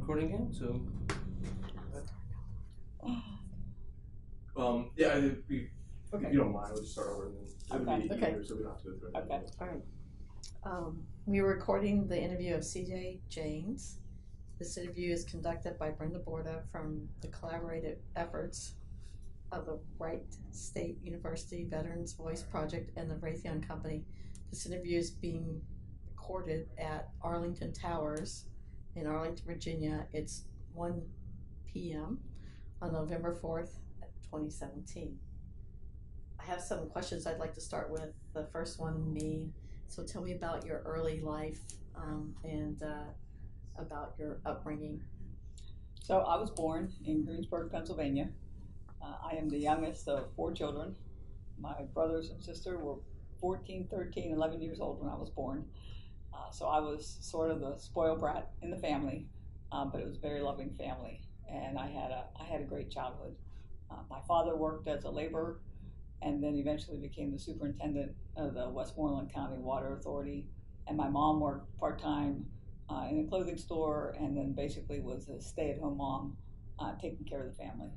recording again, so. Yeah, if you don't mind, we'll just start over and then it'll be easier, so we don't have to go through it. Okay. All right. We are recording the interview of CJ Jaynes. This interview is conducted by Brenda Borda from the collaborative efforts of the Wright State University Veterans Voice Project and the Raytheon Company. This interview is being recorded at Arlington Towers in Arlington, Virginia. It's 1 p.m. on November 4th, 2017. I have some questions I'd like to start with. The first one being, so tell me about your early life and about your upbringing. So I was born in Greensburg, Pennsylvania. I am the youngest of 4 children. My brothers and sister were 14, 13, 11 years old when I was born. So I was sort of the spoiled brat in the family, but it was a very loving family, and I had a great childhood. My father worked as a laborer, and then eventually became the superintendent of the Westmoreland County Water Authority. And my mom worked part-time in a clothing store, and then basically was a stay-at-home mom, taking care of the family.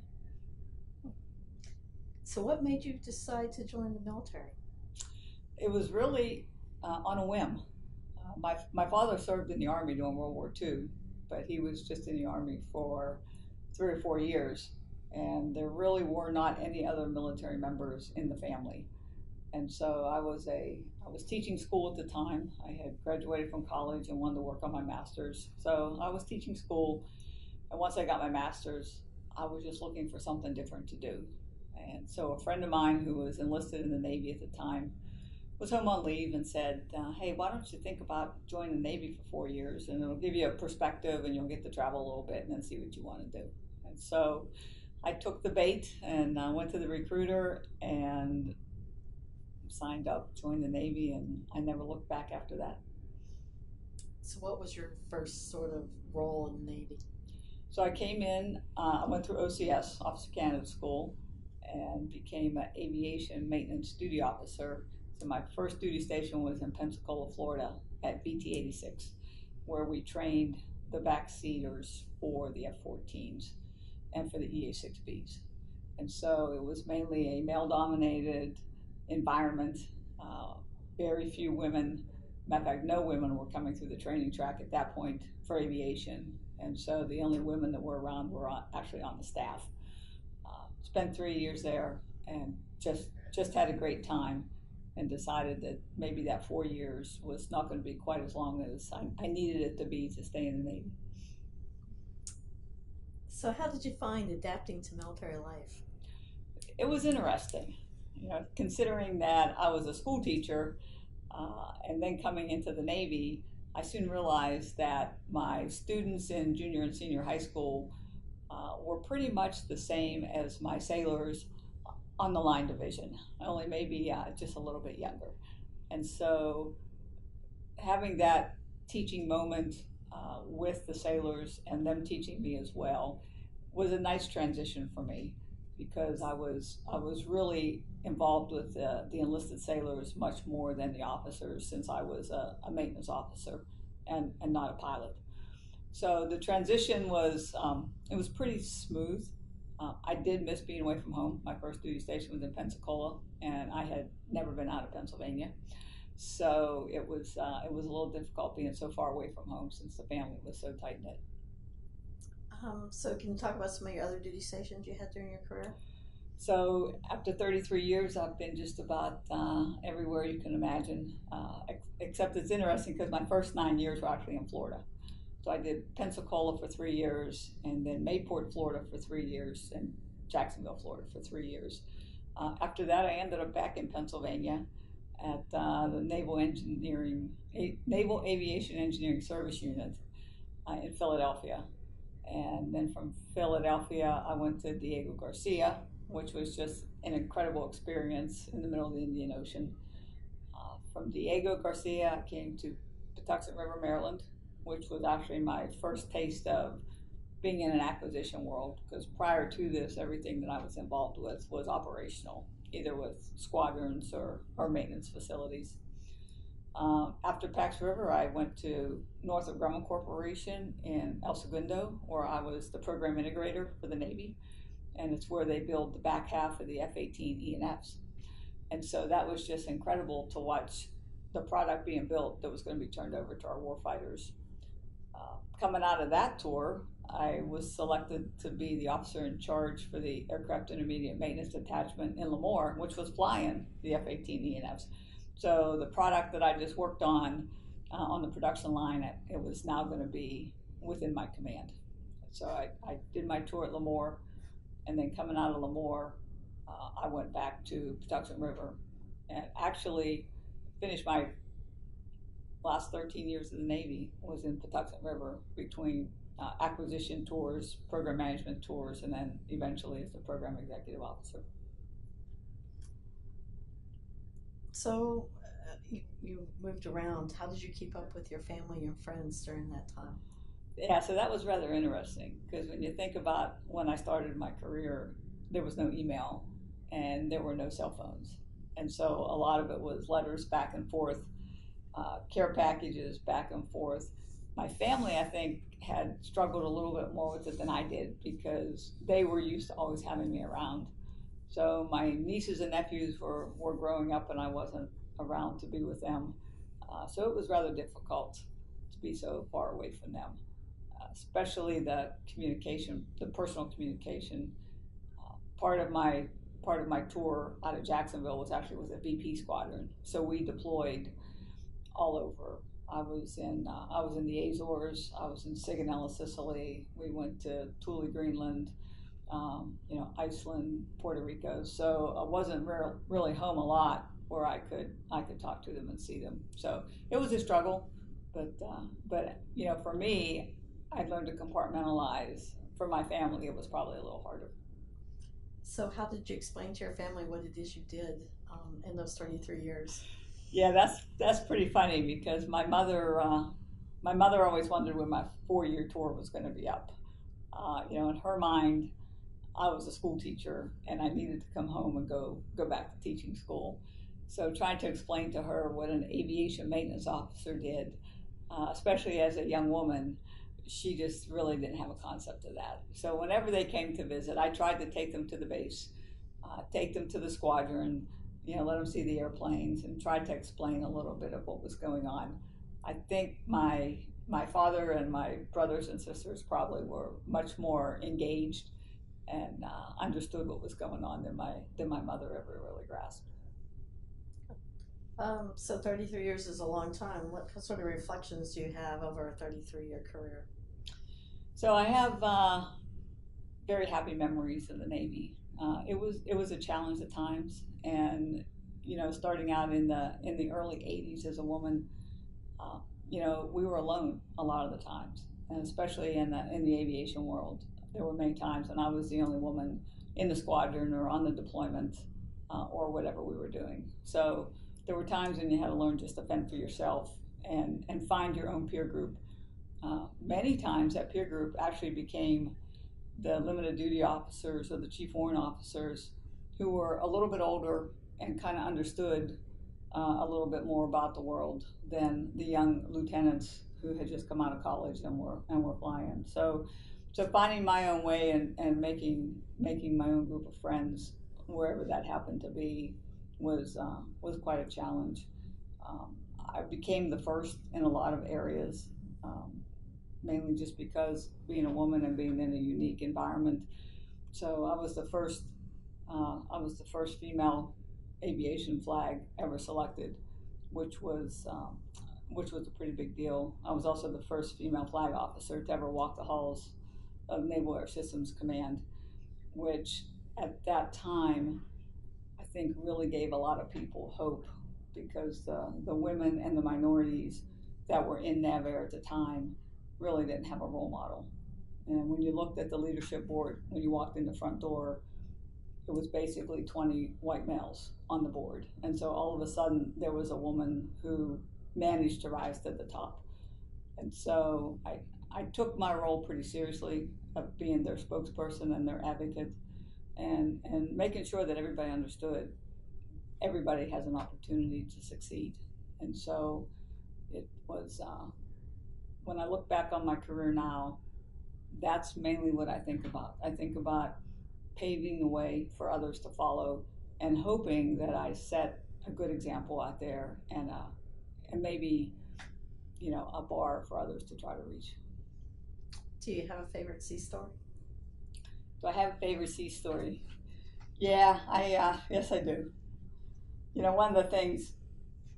So what made you decide to join the military? It was really on a whim. My father served in the Army during World War II, but he was just in the Army for 3 or 4 years. And there really were not any other military members in the family. And so I was teaching school at the time. I had graduated from college and wanted to work on my master's. So I was teaching school, and once I got my master's, I was just looking for something different to do. And so a friend of mine who was enlisted in the Navy at the time was home on leave and said, hey, why don't you think about joining the Navy for 4 years, and it'll give you a perspective and you'll get to travel a little bit and then see what you want to do. And so I took the bait and went to the recruiter and signed up, joined the Navy, and I never looked back after that. So what was your first sort of role in the Navy? So I came in, I went through OCS, Officer Candidate School, and became an aviation maintenance duty officer. So my first duty station was in Pensacola, Florida at BT-86, where we trained the backseaters for the F-14s and for the EA-6Bs. And so it was mainly a male-dominated environment, very few women. Matter of fact, no women were coming through the training track at that point for aviation. And so the only women that were around were actually on the staff. Spent 3 years there and just had a great time, and decided that maybe that 4 years was not going to be quite as long as I needed it to be to stay in the Navy. So how did you find adapting to military life? It was interesting, considering that I was a school teacher and then coming into the Navy. I soon realized that my students in junior and senior high school were pretty much the same as my sailors on the line division, only maybe just a little bit younger. And so having that teaching moment with the sailors and them teaching me as well was a nice transition for me, because I was really involved with the enlisted sailors much more than the officers, since I was a maintenance officer and not a pilot. So the transition was, it was pretty smooth. I did miss being away from home. My first duty station was in Pensacola, and I had never been out of Pennsylvania. So it was a little difficult being so far away from home, since the family was so tight-knit. So can you talk about some of your other duty stations you had during your career? So after 33 years, I've been just about everywhere you can imagine, except it's interesting because my first 9 years were actually in Florida. So I did Pensacola for 3 years, and then Mayport, Florida for 3 years, and Jacksonville, Florida for 3 years. After that, I ended up back in Pennsylvania at the Naval Aviation Engineering Service Unit in Philadelphia. And then from Philadelphia, I went to Diego Garcia, which was just an incredible experience in the middle of the Indian Ocean. From Diego Garcia, I came to Patuxent River, Maryland, which was actually my first taste of being in an acquisition world, because prior to this, everything that I was involved with was operational, either with squadrons or maintenance facilities. After Pax River, I went to Northrop Grumman Corporation in El Segundo, where I was the program integrator for the Navy, and it's where they build the back half of the F-18 E&Fs. And so that was just incredible to watch the product being built that was going to be turned over to our warfighters. Coming out of that tour, I was selected to be the officer in charge for the Aircraft Intermediate Maintenance Detachment in Lemoore, which was flying the F-18 E&Fs. So the product that I just worked on the production line, it was now going to be within my command. So I did my tour at Lemoore, and then coming out of Lemoore, I went back to Patuxent River and actually finished my last 13 years of the Navy was in Patuxent River between acquisition tours, program management tours, and then eventually as a program executive officer. So you moved around. How did you keep up with your family and friends during that time? Yeah, so that was rather interesting because when you think about when I started my career, there was no email and there were no cell phones. And so a lot of it was letters back and forth, care packages back and forth. My family, I think, had struggled a little bit more with it than I did because they were used to always having me around. So my nieces and nephews were growing up and I wasn't around to be with them. So it was rather difficult to be so far away from them, especially the communication, the personal communication. Part of my tour out of Jacksonville was actually with a VP squadron. So we deployed all over. I was in the Azores. I was in Sigonella, Sicily. We went to Thule, Greenland. Iceland, Puerto Rico. So I wasn't really home a lot where I could talk to them and see them. So it was a struggle, but for me, I learned to compartmentalize. For my family, it was probably a little harder. So how did you explain to your family what it is you did in those 33 years? Yeah, that's pretty funny because my mother always wondered when my 4-year tour was going to be up. In her mind, I was a school teacher and I needed to come home and go back to teaching school. So trying to explain to her what an aviation maintenance officer did, especially as a young woman, she just really didn't have a concept of that. So whenever they came to visit, I tried to take them to the base, take them to the squadron, let them see the airplanes and tried to explain a little bit of what was going on. I think my father and my brothers and sisters probably were much more engaged and understood what was going on than my mother ever really grasped. So 33 years is a long time. What sort of reflections do you have over a 33-year career? So I have very happy memories of the Navy. It was a challenge at times, and starting out in the early 80s as a woman, we were alone a lot of the times, and especially in the aviation world. There were many times when I was the only woman in the squadron or on the deployment or whatever we were doing. So there were times when you had to learn just to fend for yourself and find your own peer group. Many times that peer group actually became the limited duty officers or the chief warrant officers who were a little bit older and kind of understood a little bit more about the world than the young lieutenants who had just come out of college and were flying. So finding my own way and making my own group of friends wherever that happened to be was quite a challenge. I became the first in a lot of areas, mainly just because being a woman and being in a unique environment. So I was the first female aviation flag ever selected, which was a pretty big deal. I was also the first female flag officer to ever walk the halls of Naval Air Systems Command, which at that time I think really gave a lot of people hope because the women and the minorities that were in NAVAIR at the time really didn't have a role model. And when you looked at the leadership board, when you walked in the front door, it was basically 20 white males on the board. And so all of a sudden there was a woman who managed to rise to the top. And so I took my role pretty seriously of being their spokesperson and their advocate and making sure that everybody understood everybody has an opportunity to succeed. And so it was, when I look back on my career now, that's mainly what I think about. I think about paving the way for others to follow and hoping that I set a good example out there and maybe, a bar for others to try to reach. Do you have a favorite sea story? Do I have a favorite sea story? Yeah, yes, I do. One of the things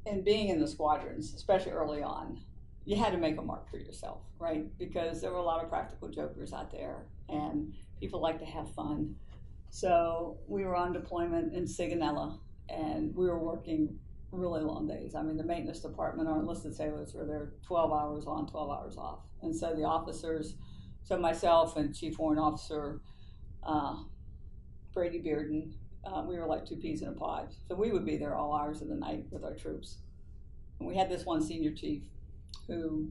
in being in the squadrons, especially early on, you had to make a mark for yourself, right? Because there were a lot of practical jokers out there, and people like to have fun. So we were on deployment in Sigonella, and we were working really long days. I mean, the maintenance department, our enlisted sailors were there 12 hours on, 12 hours off. And so the officers, so myself and Chief Warrant Officer Brady Bearden, we were like two peas in a pod. So we would be there all hours of the night with our troops. And we had this one senior chief who,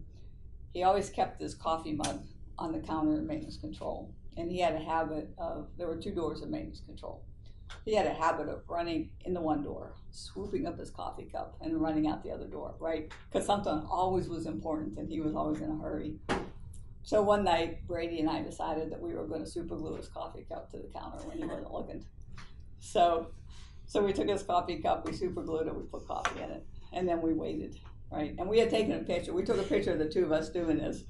he always kept this coffee mug on the counter in maintenance control. And he had a habit of, there were two doors of maintenance control. He had a habit of running in the one door, swooping up his coffee cup and running out the other door, right? Because something always was important and he was always in a hurry. So one night, Brady and I decided that we were going to super glue his coffee cup to the counter when he wasn't looking. So we took his coffee cup, we super glued it, we put coffee in it, and then we waited, right? And we had taken a picture. We took a picture of the two of us doing this,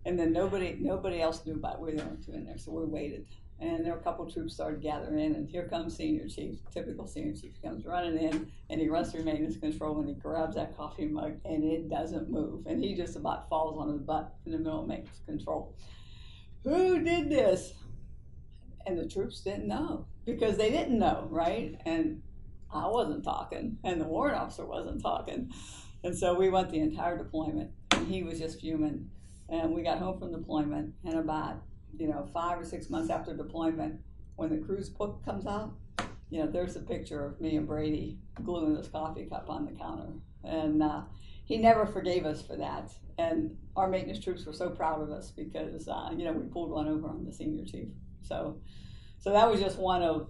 and then nobody else knew about it. We were the only two in there, so we waited. And there were a couple troops started gathering in, and here comes Senior Chief, typical Senior Chief, comes running in, and he runs through maintenance control, and he grabs that coffee mug, and it doesn't move. And he just about falls on his butt in the middle of maintenance control. Who did this? And the troops didn't know, because they didn't know, right? And I wasn't talking, and the warrant officer wasn't talking. And so we went the entire deployment, and he was just fuming. And we got home from deployment, and about 5 or 6 months after deployment, when the cruise book comes out, there's a picture of me and Brady gluing this coffee cup on the counter. And he never forgave us for that. And our maintenance troops were so proud of us because, we pulled one over on the senior chief. So that was just one of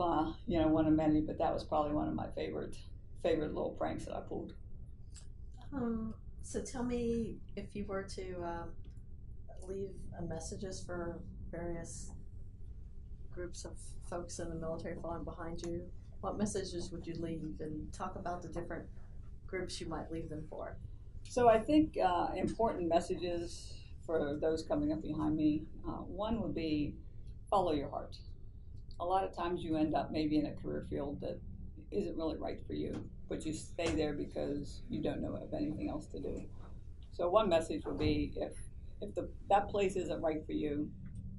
many, but that was probably one of my favorite little pranks that I pulled. So tell me, if you were to leave messages for various groups of folks in the military following behind you, what messages would you leave, and talk about the different groups you might leave them for? So I think important messages for those coming up behind me, one would be follow your heart. A lot of times you end up maybe in a career field that isn't really right for you, but you stay there because you don't know of anything else to do. So one message would be, if that place isn't right for you,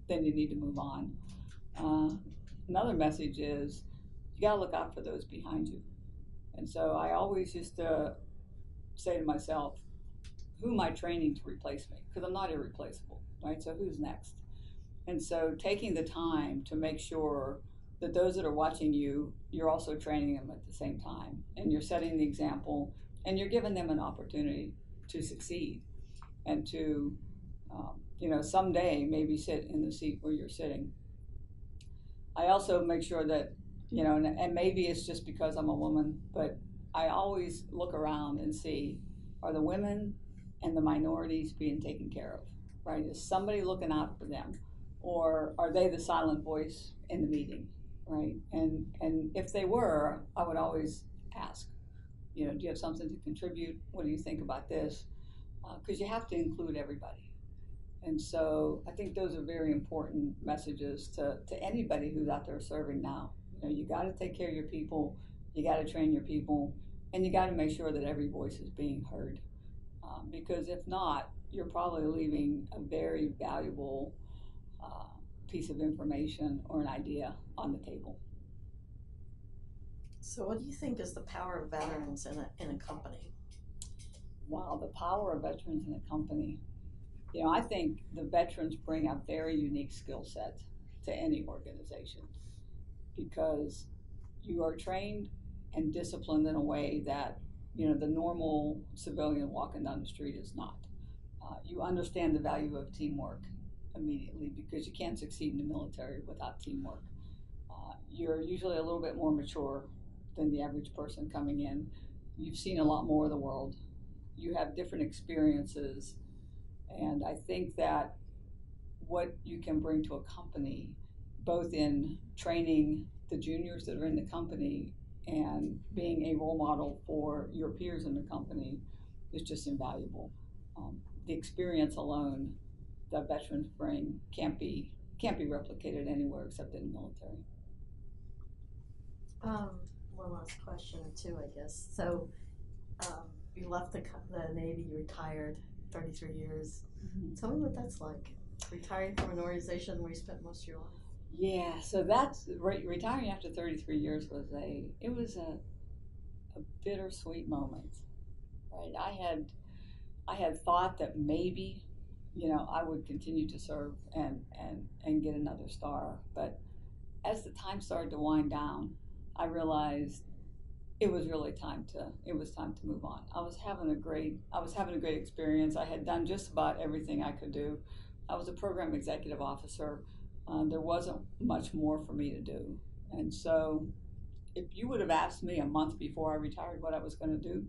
then you need to move on. Another message is you gotta look out for those behind you. And so I always used to say to myself, who am I training to replace me? Because I'm not irreplaceable, right? So who's next? And so taking the time to make sure that those that are watching you, you're also training them at the same time, and you're setting the example, and you're giving them an opportunity to succeed and to someday maybe sit in the seat where you're sitting. I also make sure that, and maybe it's just because I'm a woman, but I always look around and see, are the women and the minorities being taken care of, right? Is somebody looking out for them? Or are they the silent voice in the meeting, right? And if they were, I would always ask, do you have something to contribute? What do you think about this? Because you have to include everybody. And so I think those are very important messages to anybody who's out there serving now. You got to take care of your people, you got to train your people, and you got to make sure that every voice is being heard. Because if not, you're probably leaving a very valuable piece of information or an idea on the table. So what do you think is the power of veterans in a company? Wow, the power of veterans in a company. I think the veterans bring a very unique skill set to any organization, because you are trained and disciplined in a way that the normal civilian walking down the street is not. You understand the value of teamwork immediately, because you can't succeed in the military without teamwork. You're usually a little bit more mature than the average person coming in. You've seen a lot more of the world. you have different experiences, and I think that what you can bring to a company, both in training the juniors that are in the company and being a role model for your peers in the company, is just invaluable. The experience alone that veterans bring can't be replicated anywhere except in the military. One last question too, I guess. So, you left the Navy, you retired, 33 years. Mm-hmm. Tell me what that's like, retiring from an organization where you spent most of your life. Yeah, so that's retiring after 33 years was a bittersweet moment, right? I had thought that maybe, I would continue to serve and get another star, but as the time started to wind down, I realized it was time to move on. I was having a great experience. I had done just about everything I could do. I was a program executive officer. There wasn't much more for me to do. And so if you would have asked me a month before I retired what I was going to do,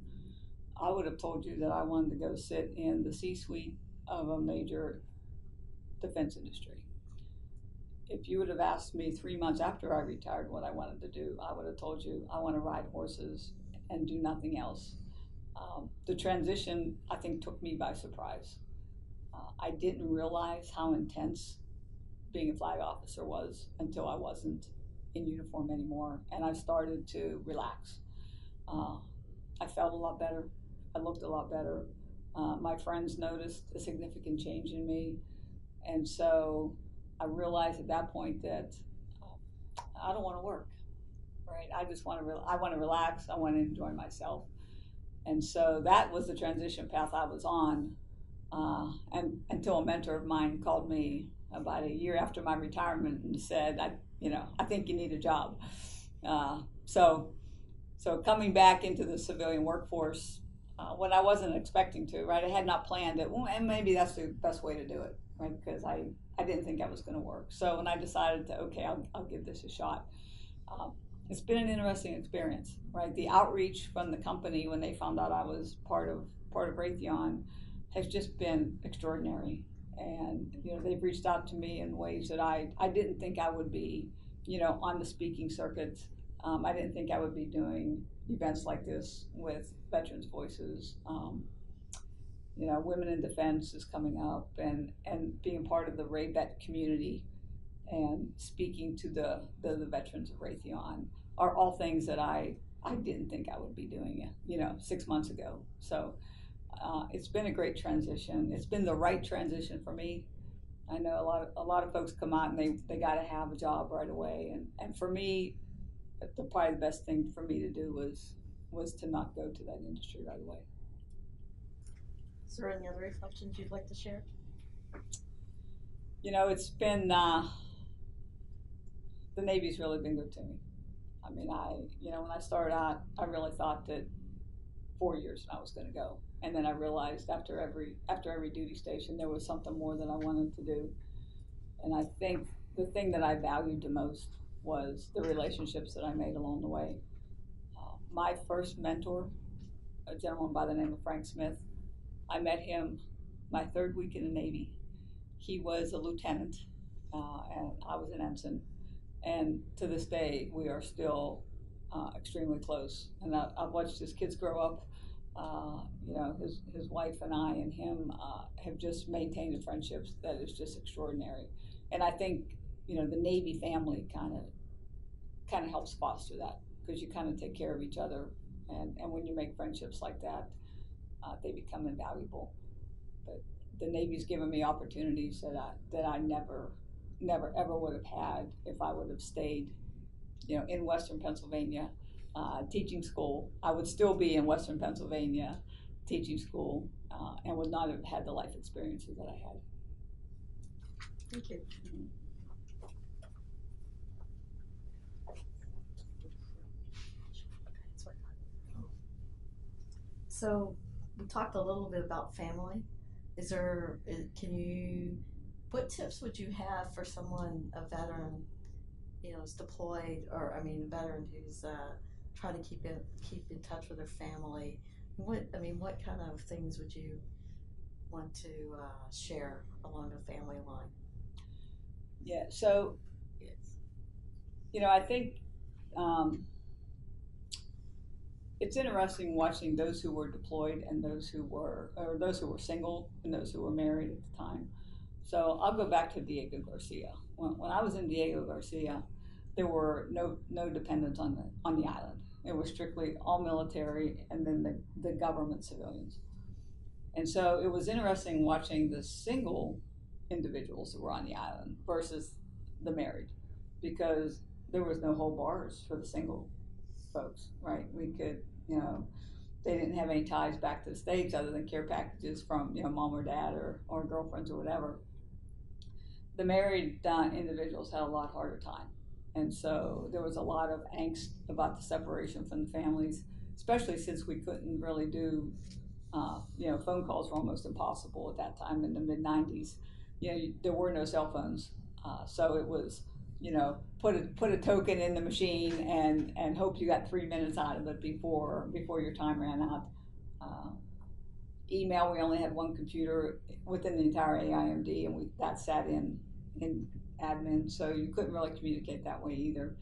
I would have told you that I wanted to go sit in the C-suite of a major defense industry. If you would have asked me 3 months after I retired what I wanted to do, I would have told you I want to ride horses and do nothing else. The transition, I think, took me by surprise. I didn't realize how intense being a flag officer was until I wasn't in uniform anymore, and I started to relax. I felt a lot better. I looked a lot better. My friends noticed a significant change in me, and so I realized at that point that I don't want to work, right? I just want to. I want to relax. I want to enjoy myself, and so that was the transition path I was on, and until a mentor of mine called me about a year after my retirement and said, I think you need a job. So coming back into the civilian workforce when I wasn't expecting to, right? I had not planned it, and maybe that's the best way to do it, right? Because I didn't think I was going to work. So when I decided to, okay, I'll give this a shot. It's been an interesting experience, right? The outreach from the company when they found out I was part of Raytheon has just been extraordinary. And they've reached out to me in ways that I didn't think I would be, on the speaking circuit. I didn't think I would be doing events like this with Veterans Voices. Women in Defense is coming up, and being part of the RayVet community and speaking to the veterans of Raytheon are all things that I didn't think I would be doing, 6 months ago. So it's been a great transition. It's been the right transition for me. I know a lot of folks come out and they got to have a job right away, and for me, probably the best thing for me to do was to not go to that industry right away. Is there any other reflections you'd like to share? It's been the Navy's really been good to me. I mean, when I started out, I really thought that 4 years and I was going to go. And then I realized after every duty station, there was something more that I wanted to do. And I think the thing that I valued the most was the relationships that I made along the way. My first mentor, a gentleman by the name of Frank Smith, I met him my 3rd week in the Navy. He was a lieutenant, and I was an ensign. And to this day, we are still extremely close. And I've watched his kids grow up. His wife and I and him have just maintained a friendship that is just extraordinary. And I think, the Navy family kind of helps foster that, because you kind of take care of each other. And when you make friendships like that, they become invaluable. But the Navy's given me opportunities that I never ever would have had if I would have stayed, in Western Pennsylvania, teaching school. I would still be in Western Pennsylvania teaching school, and would not have had the life experiences that I had. Thank you. So we talked a little bit about family. What tips would you have for someone, a veteran, is deployed, or a veteran who's trying to keep in touch with their family What kind of things would you want to share along a family line? Yeah, so, I think it's interesting watching those who were deployed and those who were single and those who were married at the time. So I'll go back to Diego Garcia. When I was in Diego Garcia, there were no dependents on the island. It was strictly all military and then the government civilians. And so it was interesting watching the single individuals who were on the island versus the married, because there was no whole bars for the single folks, right? We could, they didn't have any ties back to the States other than care packages from, mom or dad or girlfriends or whatever. The married individuals had a lot harder time. And so there was a lot of angst about the separation from the families, especially since we couldn't really do, phone calls were almost impossible at that time in the mid 90s. There were no cell phones. So it was, put a token in the machine and hope you got 3 minutes out of it before your time ran out. Email, we only had one computer within the entire AIMD, and that sat in admin, so you couldn't really communicate that way either.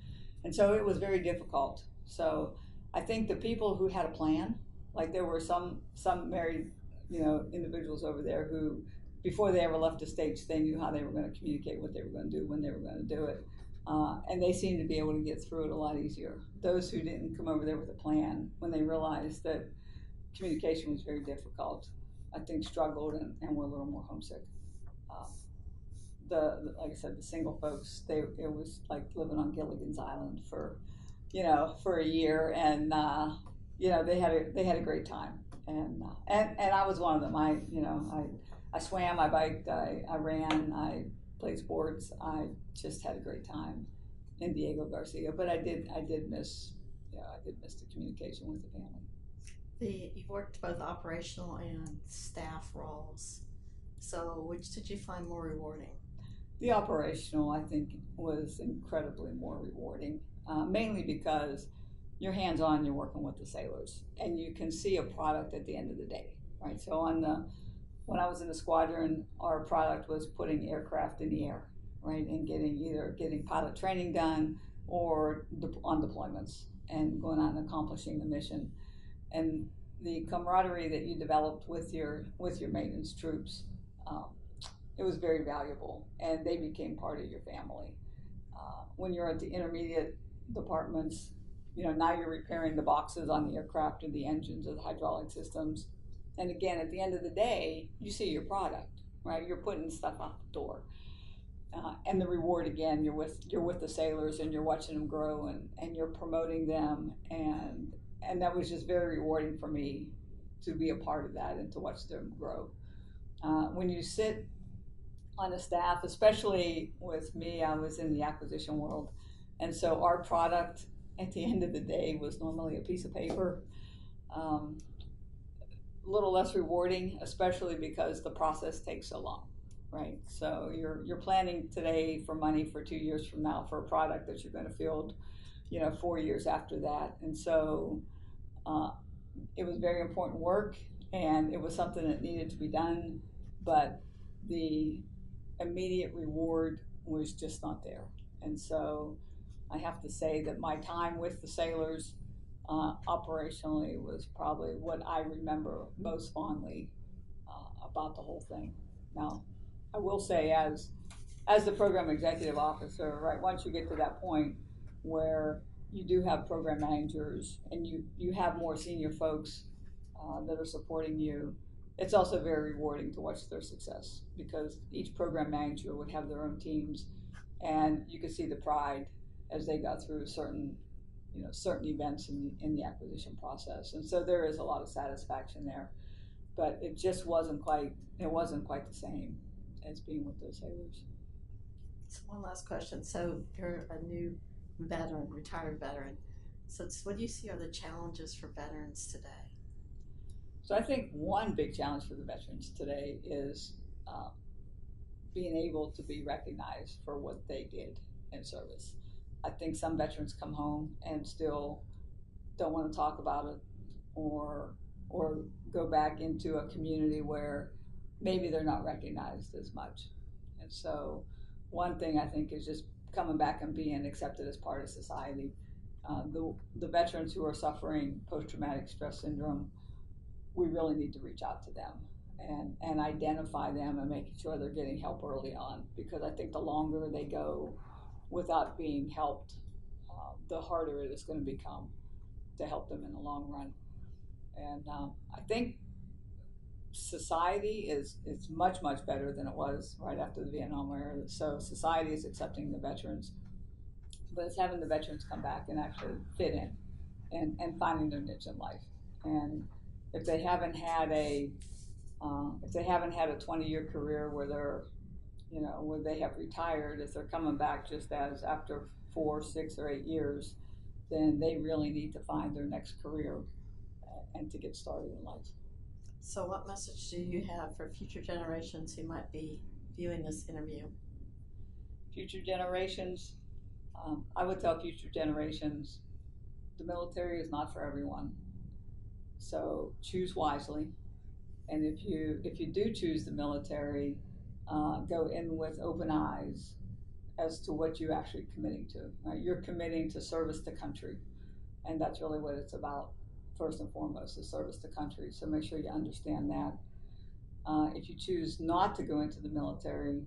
And so it was very difficult. So I think the people who had a plan, like there were some married, individuals over there who, before they ever left the States, they knew how they were going to communicate, what they were going to do, when they were going to do it. And they seemed to be able to get through it a lot easier. Those who didn't come over there with a plan, when they realized that communication was very difficult, I think struggled and were a little more homesick. Like I said, the single folks, it was like living on Gilligan's Island for a year, and they had a great time, and I was one of them. I swam, I biked, I ran, I played sports. I just had a great time in Diego Garcia, but I did miss the communication with the family. You've worked both operational and staff roles. So which did you find more rewarding? The operational, I think, was incredibly more rewarding, mainly because you're hands-on, you're working with the sailors, and you can see a product at the end of the day, right? So when I was in the squadron, our product was putting aircraft in the air, right, and getting pilot training done or on deployments and going out and accomplishing the mission. And the camaraderie that you developed with your maintenance troops, it was very valuable, and they became part of your family. When you're at the intermediate departments, now you're repairing the boxes on the aircraft or the engines or the hydraulic systems. And again, at the end of the day, you see your product, right? You're putting stuff out the door. And the reward, again, you're with the sailors and you're watching them grow and you're promoting them. And that was just very rewarding for me to be a part of that and to watch them grow. When you sit on a staff, especially with me, I was in the acquisition world. And so our product at the end of the day was normally a piece of paper. A little less rewarding, especially because the process takes so long, right? So you're planning today for money for 2 years from now for a product that you're going to field, 4 years after that. And so it was very important work, and it was something that needed to be done, but the immediate reward was just not there. And so I have to say that my time with the sailors operationally was probably what I remember most fondly about the whole thing. Now, I will say, as the program executive officer, right, once you get to that point where you do have program managers and you have more senior folks that are supporting you, it's also very rewarding to watch their success, because each program manager would have their own teams, and you could see the pride as they got through certain events in the acquisition process. And so there is a lot of satisfaction there, but it just wasn't quite the same as being with those sailors. So one last question. So you're a new veteran, retired veteran. So what do you see are the challenges for veterans today? So I think one big challenge for the veterans today is being able to be recognized for what they did in service. I think some veterans come home and still don't want to talk about it, or or go back into a community where maybe they're not recognized as much. And so one thing I think is just coming back and being accepted as part of society. The veterans who are suffering post-traumatic stress syndrome, we really need to reach out to them and identify them and making sure they're getting help early on, because I think the longer they go without being helped, the harder it is going to become to help them in the long run. And I think society is much better than it was right after the Vietnam era. So society is accepting the veterans, but it's having the veterans come back and actually fit in and finding their niche in life. And if they haven't had a 20-year career where they're, where they have retired, if they're coming back just as after 4, 6, or 8 years, then they really need to find their next career and to get started in life. So what message do you have for future generations who might be viewing this interview? Future generations, I would tell future generations, the military is not for everyone. So choose wisely. And if you do choose the military, go in with open eyes as to what you're actually committing to. Right? You're committing to service to country, and that's really what it's about. First and foremost is service to country. So make sure you understand that. If you choose not to go into the military,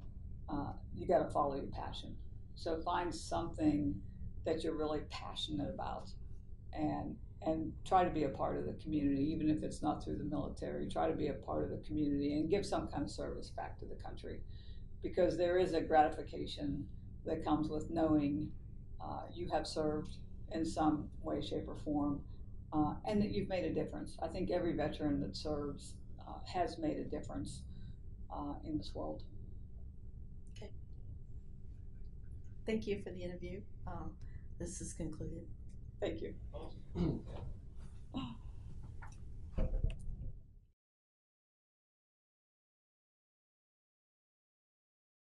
you got to follow your passion. So find something that you're really passionate about, and try to be a part of the community, even if it's not through the military. Try to be a part of the community and give some kind of service back to the country, because there is a gratification that comes with knowing you have served in some way, shape, or form, and that you've made a difference. I think every veteran that serves has made a difference in this world. Okay. Thank you for the interview. This is concluded. Thank you.